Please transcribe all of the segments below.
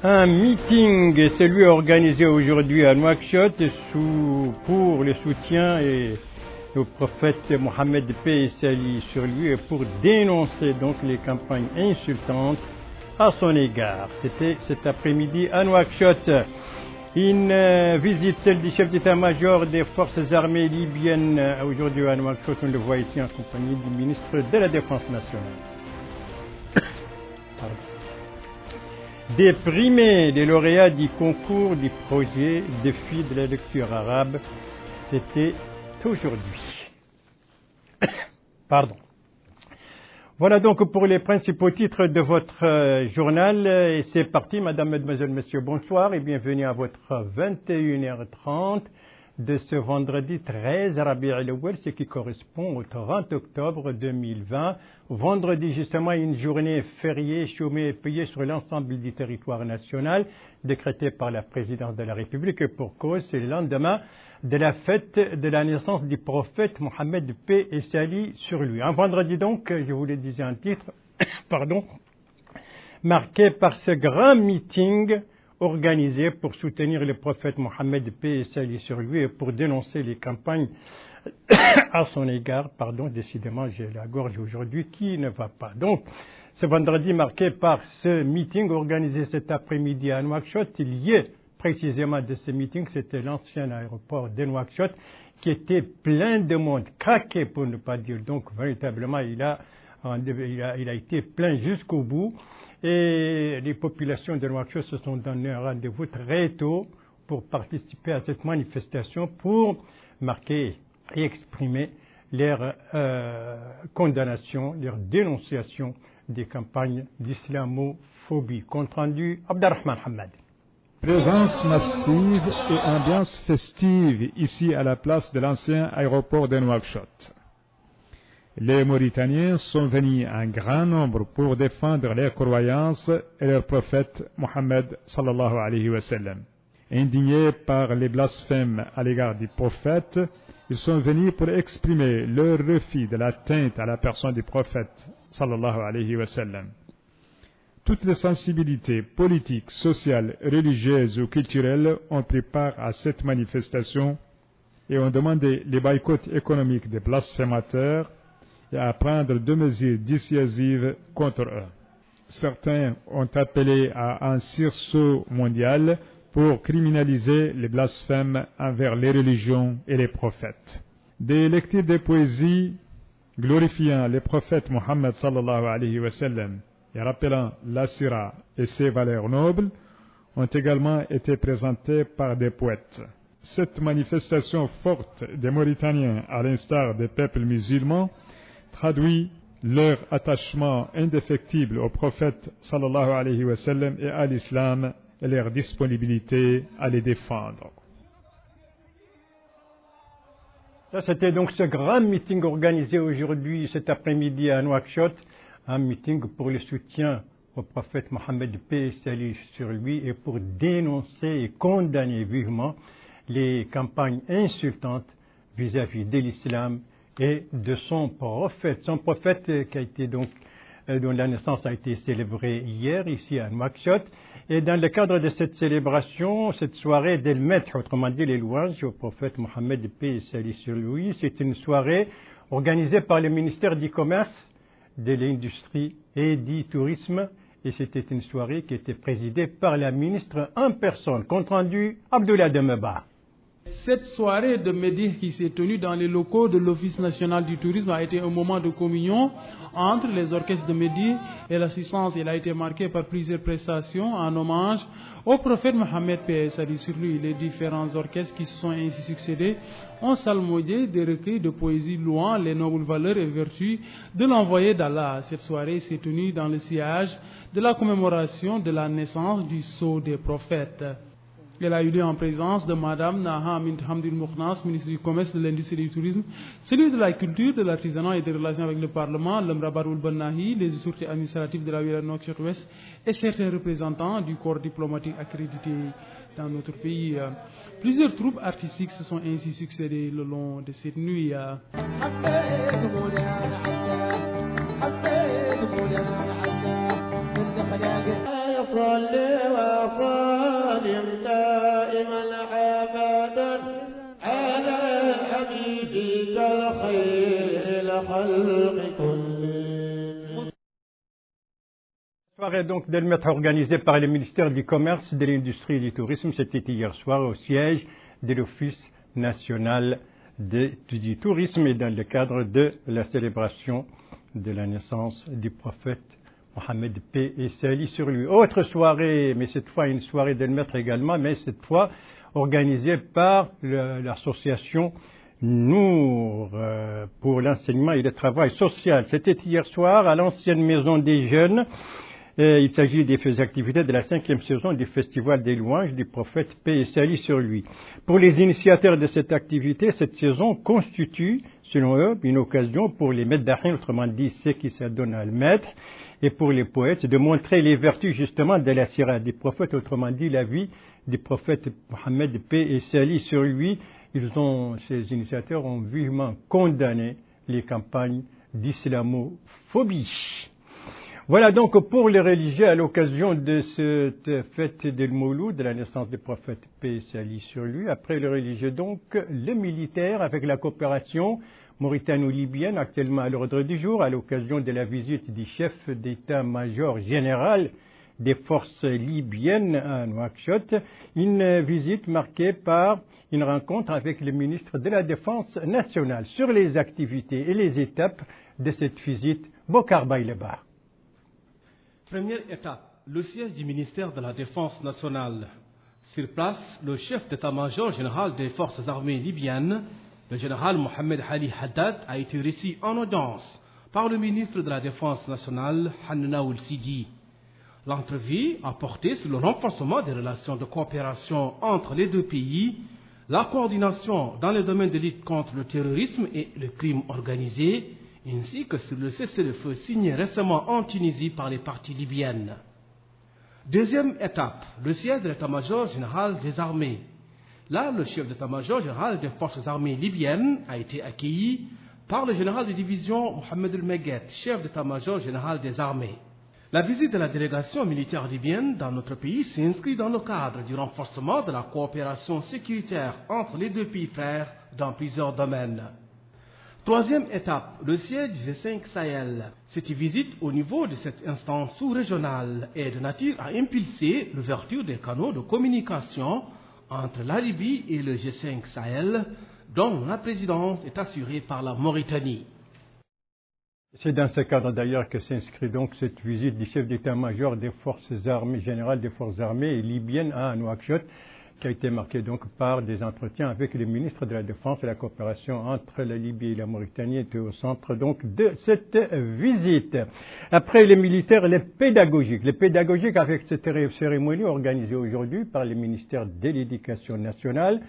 Un meeting, celui organisé aujourd'hui à Nouakchott pour le soutien au prophète Mohammed, paix et salut sur lui, et pour dénoncer donc les campagnes insultantes à son égard. C'était cet après-midi à Nouakchott. Une visite, celle du chef d'état-major des forces armées libyennes aujourd'hui à Nouakchott. On le voit ici en compagnie du ministre de la Défense nationale. Des primés, des lauréats du concours du projet défi de la lecture arabe, c'était aujourd'hui. Pardon. Voilà donc pour les principaux titres de votre journal. Et c'est parti, madame, mademoiselle, monsieur, bonsoir et bienvenue à votre 21h30 de ce vendredi 13 Rabi' al-Awwal, ce qui correspond au 30 octobre 2020. Vendredi, justement, une journée fériée, chômée et payée sur l'ensemble du territoire national, décrétée par la présidence de la République. Et pour cause, c'est le lendemain de la fête de la naissance du prophète Mohammed, paix et salut sur lui. Un vendredi donc, je vous le disais en titre, pardon, marqué par ce grand meeting organisé pour soutenir le prophète Mohammed, paix et salut sur lui, et pour dénoncer les campagnes à son égard. Pardon, décidément, j'ai la gorge aujourd'hui qui ne va pas. Donc, ce vendredi marqué par ce meeting organisé cet après-midi à Nouakchott, lié précisément de ce meeting, c'était l'ancien aéroport de Nouakchott qui était plein de monde, craqué pour ne pas dire. Donc, véritablement, il a été plein jusqu'au bout. Et les populations de Nouakchott se sont donné un rendez-vous très tôt pour participer à cette manifestation, pour marquer et exprimer leur condamnation, leur dénonciation des campagnes d'islamophobie. Compte rendu, Abdelrahman Hamad. Présence massive et ambiance festive ici à la place de l'ancien aéroport de Nouakchott. Les Mauritaniens sont venus en grand nombre pour défendre leurs croyances et leur prophète Mohammed sallallahu alayhi wa sallam. Indignés par les blasphèmes à l'égard du prophète, ils sont venus pour exprimer leur refus de l'atteinte à la personne du prophète sallallahu alayhi wa sallam. Toutes les sensibilités politiques, sociales, religieuses ou culturelles ont pris part à cette manifestation et ont demandé les boycotts économiques des blasphémateurs et à prendre deux mesures dissuasives contre eux. Certains ont appelé à un sursaut mondial pour criminaliser les blasphèmes envers les religions et les prophètes. Des lectures de poésie glorifiant les prophètes Mohammed sallallahu alayhi wa sallam et rappelant la sira et ses valeurs nobles ont également été présentées par des poètes. Cette manifestation forte des Mauritaniens, à l'instar des peuples musulmans, traduit leur attachement indéfectible au prophète sallallahu alayhi wa sallam et à l'islam et leur disponibilité à les défendre. Ça, c'était donc ce grand meeting organisé aujourd'hui, cet après-midi à Nouakchott, un meeting pour le soutien au prophète Mohammed, paix et salut sur lui, et pour dénoncer et condamner vivement les campagnes insultantes vis-à-vis de l'islam et de son prophète qui a été donc, dont la naissance a été célébrée hier ici à Nouakchott. Et dans le cadre de cette célébration, cette soirée d'El Medh, autrement dit les louanges au prophète Mohammed, paix et salut sur lui, c'est une soirée organisée par le ministère du Commerce, de l'Industrie et du Tourisme, et c'était une soirée qui était présidée par la ministre en personne. Compte rendu, Abdoulaye Demeba. Cette soirée de Mehdi qui s'est tenue dans les locaux de l'Office national du tourisme a été un moment de communion entre les orchestres de Mehdi et l'assistance. Elle a été marquée par plusieurs prestations en hommage au prophète Mohammed, paix et salut sur lui. Les différents orchestres qui se sont ainsi succédés ont salmodié des recueils de poésie louant les nobles valeurs et vertus de l'envoyé d'Allah. Cette soirée s'est tenue dans le sillage de la commémoration de la naissance du sceau des prophètes. Elle a eu lieu en présence de Madame Naha Amin Hamdil Mouknas, ministre du Commerce, de l'Industrie et du Tourisme, celui de la Culture, de l'Artisanat et des Relations avec le Parlement, l'Amra Baroul Bannahi, les autorités administratives de la ville de Nouakchott-Ouest et certains représentants du corps diplomatique accrédité dans notre pays. Plusieurs troupes artistiques se sont ainsi succédées le long de cette nuit. صالم دائما عبادا على حبيبك الخير الخلق كلهم. Soirée donc d'Elmet organisée par le ministère du Commerce, de l'Industrie et du Tourisme, c'était hier soir au siège de l'Office national du tourisme et dans le cadre de la célébration de la naissance du prophète Mohammed, paix et salut sur lui. Autre soirée, mais cette fois une soirée d'Elmet également, mais cette fois organisée par l'association Nour pour l'enseignement et le travail social. C'était hier soir à l'ancienne maison des jeunes. Il s'agit des activités de la 5e saison du Festival des louanges du prophète, paix et salut sur lui. Pour les initiateurs de cette activité, cette saison constitue, selon eux, une occasion pour les médahins, autrement dit ceux qui s'adonnent à le maître, et pour les poètes, de montrer les vertus justement de la sira du prophète, autrement dit la vie du prophète Mohammed, paix et salut sur lui. Ces initiateurs ont vivement condamné les campagnes d'islamophobie. Voilà donc pour les religieux à l'occasion de cette fête del Mouloud, de la naissance du prophète, paix et salut sur lui. Après les religieux donc, les militaires avec la coopération mauritano-libyenne actuellement à l'ordre du jour à l'occasion de la visite du chef d'état-major général des forces libyennes à Nouakchott, une visite marquée par une rencontre avec le ministre de la Défense nationale. Sur les activités et les étapes de cette visite, Bokar Baïlebar. Première étape, le siège du ministère de la Défense nationale. Sur place, le chef d'état-major général des forces armées libyennes, le général Mohamed Ali Haddad, a été reçu en audience par le ministre de la Défense nationale, Hanna Oul-Sidi. L'entrevue a porté sur le renforcement des relations de coopération entre les deux pays, la coordination dans les domaines de lutte contre le terrorisme et le crime organisé, ainsi que sur le cessez-le-feu signé récemment en Tunisie par les parties libyennes. Deuxième étape, le siège de l'état-major général des armées. Là, le chef d'état-major général des forces armées libyennes a été accueilli par le général de division Mohamed El-Meguet, chef d'état-major général des armées. La visite de la délégation militaire libyenne dans notre pays s'inscrit dans le cadre du renforcement de la coopération sécuritaire entre les deux pays frères dans plusieurs domaines. Troisième étape, le siège du G5 Sahel. Cette visite au niveau de cette instance sous-régionale est de nature à impulser l'ouverture des canaux de communication entre la Libye et le G5 Sahel, dont la présidence est assurée par la Mauritanie. C'est dans ce cadre d'ailleurs que s'inscrit donc cette visite du chef d'état-major des forces armées, général des forces armées libyennes à Nouakchott, qui a été marqué donc par des entretiens avec le ministre de la Défense et la coopération entre la Libye et la Mauritanie était au centre donc de cette visite. Après les militaires, les pédagogiques avec cette cérémonie organisée aujourd'hui par le ministère de l'Éducation nationale,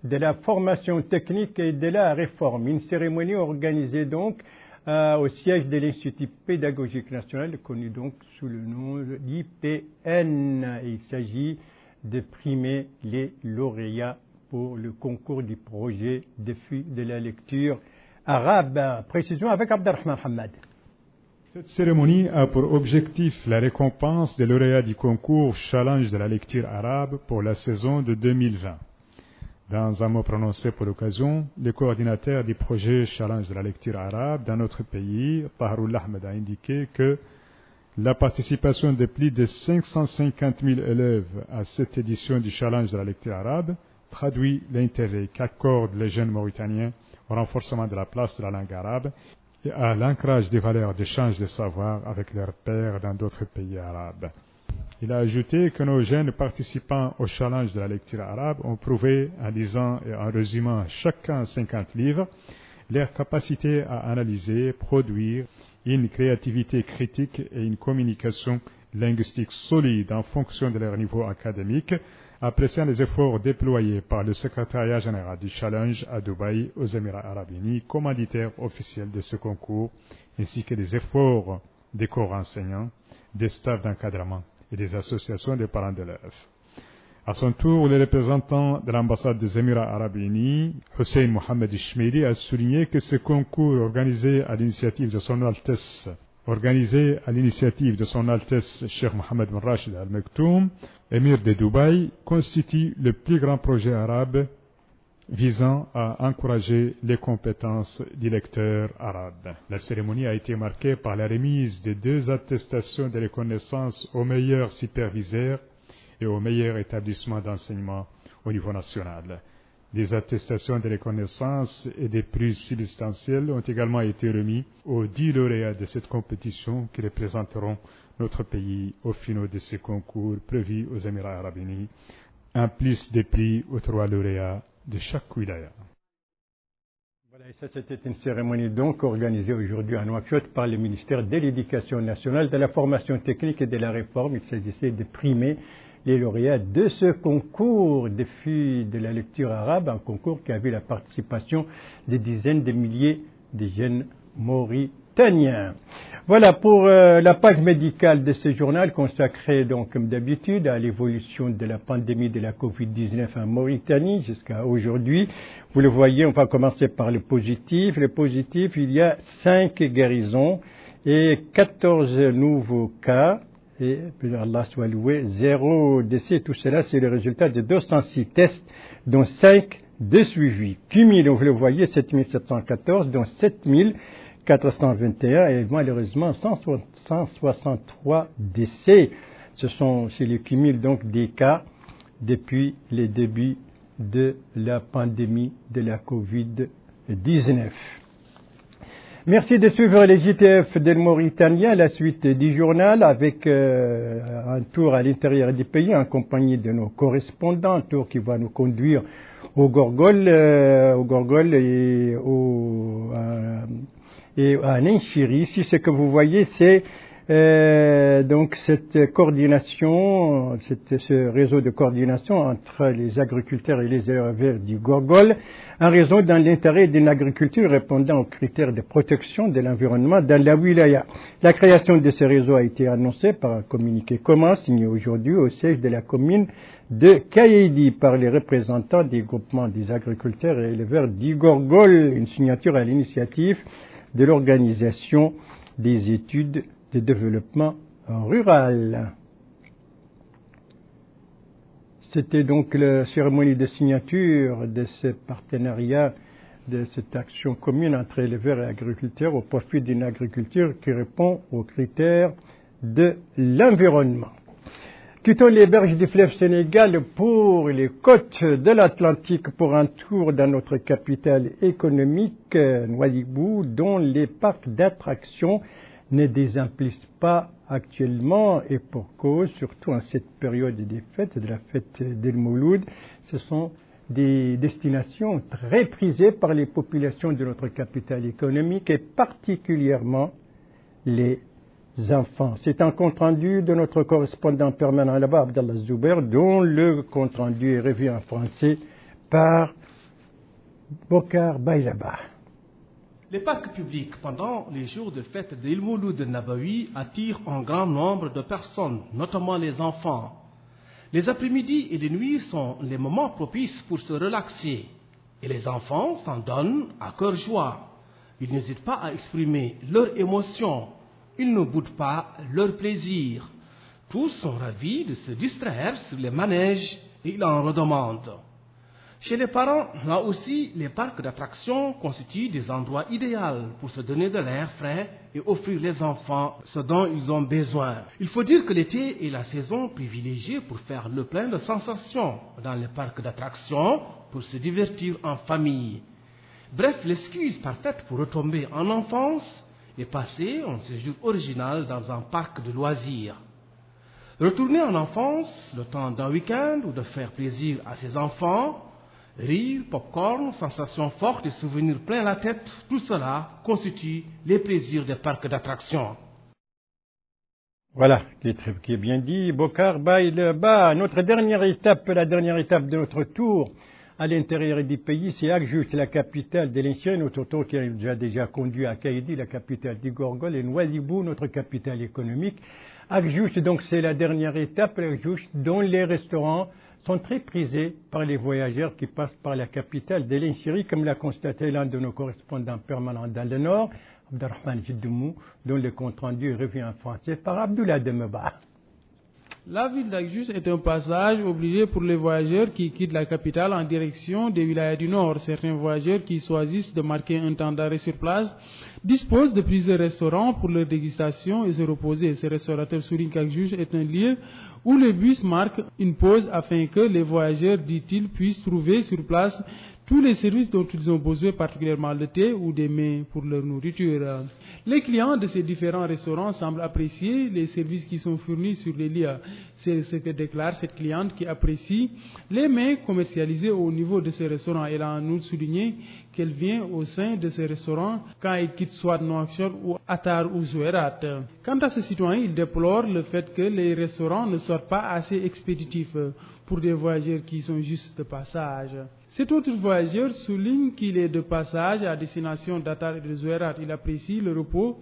de la formation technique et de la réforme. Une cérémonie organisée donc au siège de l'Institut pédagogique national, connu donc sous le nom d'IPN. Il s'agit de primer les lauréats pour le concours du projet défi de la lecture arabe. Précision avec Abdelrahman Hamad. Cette cérémonie a pour objectif la récompense des lauréats du concours Challenge de la lecture arabe pour la saison de 2020. Dans un mot prononcé pour l'occasion, le coordinateur du projet Challenge de la lecture arabe dans notre pays, Taharul Ahmed, a indiqué que la participation de plus de 550 000 élèves à cette édition du Challenge de la lecture arabe traduit l'intérêt qu'accordent les jeunes Mauritaniens au renforcement de la place de la langue arabe et à l'ancrage des valeurs d'échange de savoir avec leurs pairs dans d'autres pays arabes. Il a ajouté que nos jeunes participants au Challenge de la lecture arabe ont prouvé, en lisant et en résumant chacun 50 livres, leur capacité à analyser, produire une créativité critique et une communication linguistique solide en fonction de leur niveau académique, appréciant les efforts déployés par le secrétariat général du Challenge à Dubaï, aux Émirats arabes unis, commanditaire officiel de ce concours, ainsi que les efforts des corps enseignants, des staffs d'encadrement et des associations de parents d'élèves. À son tour, le représentant de l'ambassade des Émirats arabes unis, Hussein Mohamed Ishmiri, a souligné que ce concours organisé à l'initiative de son Altesse organisé à l'initiative de son Altesse Cheikh Mohammed bin Rachid Al Maktoum, émir de Dubaï, constitue le plus grand projet arabe visant à encourager les compétences du lecteur arabe. La cérémonie a été marquée par la remise de 2 attestations de reconnaissance aux meilleurs superviseurs et aux meilleurs établissements d'enseignement au niveau national. Des attestations de reconnaissance et des prix substantiels ont également été remis aux 10 lauréats de cette compétition qui représenteront notre pays au final de ces concours prévus aux Émirats arabes unis, en plus des prix aux 3 lauréats de chaque wilaya. Voilà, et ça c'était une cérémonie donc organisée aujourd'hui à Nouakchott par le ministère de l'Éducation nationale, de la formation technique et de la réforme. Il s'agissait de primer les lauréats de ce concours des filles de la lecture arabe, un concours qui a vu la participation de dizaines de milliers de jeunes Mauritaniens. Voilà pour la page médicale de ce journal consacré donc comme d'habitude à l'évolution de la pandémie de la Covid-19 en Mauritanie jusqu'à aujourd'hui. Vous le voyez, on va commencer par le positif. Le positif, il y a 5 guérisons et 14 nouveaux cas. Et Allah soit loué, 0 décès. Tout cela, c'est le résultat de 206 tests, dont 5 de suivi. Cumul, vous le voyez, 7714, dont 7421 et malheureusement 163 décès. C'est le cumul donc des cas depuis le début de la pandémie de la Covid-19. Merci de suivre les JTF de Mauritanie, la suite du journal avec un tour à l'intérieur du pays en compagnie de nos correspondants, un tour qui va nous conduire au Gorgol et à Nenchiri. Ici, ce que vous voyez, c'est donc cette coordination, ce réseau de coordination entre les agriculteurs et les éleveurs du Gorgol, un réseau dans l'intérêt d'une agriculture répondant aux critères de protection de l'environnement dans la wilaya. La création de ce réseau a été annoncée par un communiqué commun signé aujourd'hui au siège de la commune de Kaïdi par les représentants des groupements des agriculteurs et éleveurs du Gorgol, une signature à l'initiative de l'organisation des études de développement rural. C'était donc la cérémonie de signature de ce partenariat, de cette action commune entre éleveurs et agriculteurs au profit d'une agriculture qui répond aux critères de l'environnement. Quittons les berges du fleuve Sénégal pour les côtes de l'Atlantique pour un tour dans notre capitale économique, Nouadhibou, dont les parcs d'attractions ne désimplissent pas actuellement et pour cause, surtout en cette période des fêtes, de la fête d'El Mouloud. Ce sont des destinations très prisées par les populations de notre capitale économique et particulièrement les enfants. C'est un compte-rendu de notre correspondant permanent là-bas, Abdallah Zouber, dont le compte-rendu est revu en français par Bokar Baylaba. Les parcs publics pendant les jours de fête de l'Il Mouloud Nabawi attirent un grand nombre de personnes, notamment les enfants. Les après-midi et les nuits sont les moments propices pour se relaxer et les enfants s'en donnent à cœur joie. Ils n'hésitent pas à exprimer leurs émotions, ils ne boudent pas leur plaisir. Tous sont ravis de se distraire sur les manèges et ils en redemandent. Chez les parents, là aussi, les parcs d'attractions constituent des endroits idéaux pour se donner de l'air frais et offrir les enfants ce dont ils ont besoin. Il faut dire que l'été est la saison privilégiée pour faire le plein de sensations dans les parcs d'attractions, pour se divertir en famille. Bref, l'excuse parfaite pour retomber en enfance et passer un séjour original dans un parc de loisirs. Retourner en enfance le temps d'un week-end ou de faire plaisir à ses enfants, rire, popcorn, sensations fortes et souvenirs plein la tête, tout cela constitue les plaisirs des parcs d'attractions. Voilà, qui est bien dit. Bokar Baylaba, notre dernière étape, la dernière étape de notre tour à l'intérieur du pays, c'est Akjouch, la capitale de l'Ancien, notre tour qui a déjà conduit à Kaïdi, la capitale du Gorgol, et Nouadhibou, notre capitale économique. Akjouch, donc c'est la dernière étape, Akjouch, dont les restaurants sont très prisés par les voyageurs qui passent par la capitale de l'Ancien, comme l'a constaté l'un de nos correspondants permanents dans le Nord, Abdelrahman Jiddoumou, dont le compte-rendu revient en français par Abdoulaye Demeba. La ville d'Agjus est un passage obligé pour les voyageurs qui quittent la capitale en direction des wilayas du nord. Certains voyageurs qui choisissent de marquer un temps d'arrêt sur place disposent de plusieurs restaurants pour leur dégustation et se reposer. Ces restaurateurs soulignent qu'Agjus est un lieu où les bus marquent une pause afin que les voyageurs, dit-il, puissent trouver sur place tous les services dont ils ont besoin, particulièrement le thé ou des mets pour leur nourriture. Les clients de ces différents restaurants semblent apprécier les services qui sont fournis sur les lieux. C'est ce que déclare cette cliente qui apprécie les mets commercialisés au niveau de ces restaurants. Elle a en outre souligné qu'elle vient au sein de ces restaurants quand elle quitte soit Nouakchott ou Attar ou Zouérat. Quant à ce citoyen, il déplore le fait que les restaurants ne soient pas assez expéditifs pour des voyageurs qui sont juste de passage. Cet autre voyageur souligne qu'il est de passage à destination d'Attar et de Zouérat. Il apprécie le repos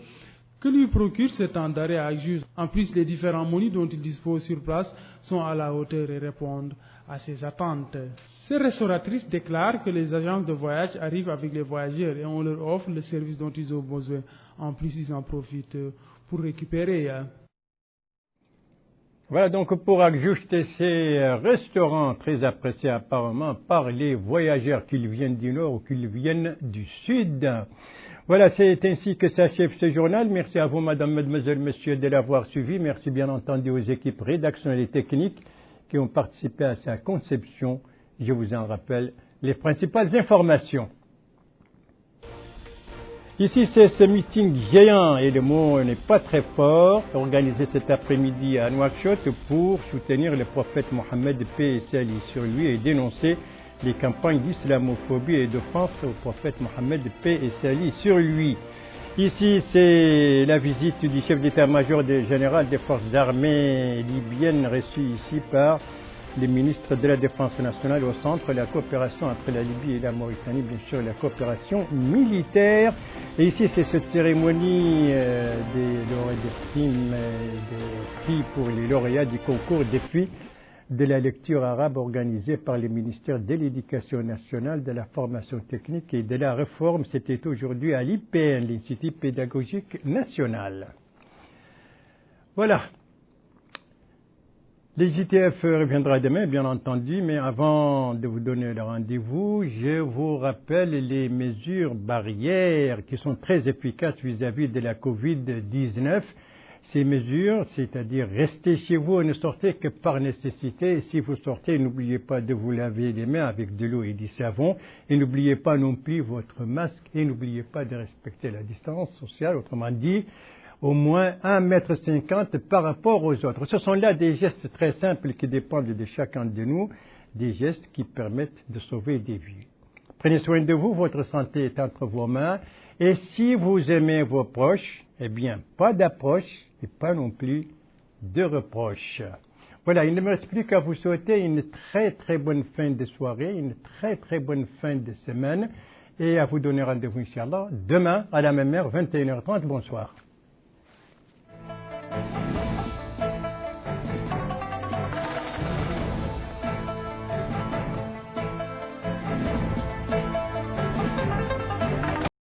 que lui procure ce temps d'arrêt à Agjus. En plus, les différents menus dont il dispose sur place sont à la hauteur et répondent à ses attentes. Ces restauratrices déclarent que les agences de voyage arrivent avec les voyageurs et on leur offre le service dont ils ont besoin. En plus, ils en profitent pour récupérer. Voilà donc pour ajouter ces restaurants très appréciés apparemment par les voyageurs, qu'ils viennent du nord ou qu'ils viennent du sud. Voilà, c'est ainsi que s'achève ce journal. Merci à vous, madame, mademoiselle, monsieur, de l'avoir suivi. Merci bien entendu aux équipes rédactionnelles et techniques qui ont participé à sa conception. Je vous en rappelle les principales informations. Ici, c'est ce meeting géant, et le mot n'est pas très fort, organisé cet après-midi à Nouakchott pour soutenir le prophète Mohammed, paix et salut sur lui, et dénoncer les campagnes d'islamophobie et d'offense au prophète Mohammed, paix et salut sur lui. Ici, c'est la visite du chef d'état-major général des forces armées libyennes reçue ici par les ministres de la Défense nationale au centre, la coopération entre la Libye et la Mauritanie, bien sûr la coopération militaire. Et ici, c'est cette cérémonie des primes, des prix pour les lauréats du concours des filles de la lecture arabe organisée par les ministères de l'Éducation nationale, de la formation technique et de la réforme. C'était aujourd'hui à l'IPN, l'Institut pédagogique national. Voilà. Le JTF reviendra demain, bien entendu, mais avant de vous donner le rendez-vous, je vous rappelle les mesures barrières qui sont très efficaces vis-à-vis de la Covid-19. Ces mesures, c'est-à-dire restez chez vous et ne sortez que par nécessité. Et si vous sortez, n'oubliez pas de vous laver les mains avec de l'eau et du savon. Et n'oubliez pas non plus votre masque et n'oubliez pas de respecter la distance sociale, autrement dit, au moins 1,50 m par rapport aux autres. Ce sont là des gestes très simples qui dépendent de chacun de nous, des gestes qui permettent de sauver des vies. Prenez soin de vous, votre santé est entre vos mains. Et si vous aimez vos proches, eh bien, pas d'approche et pas non plus de reproche. Voilà, il ne me reste plus qu'à vous souhaiter une très très bonne fin de soirée, une très très bonne fin de semaine et à vous donner rendez-vous, Inch'Allah, demain à la même heure, 21h30. Bonsoir.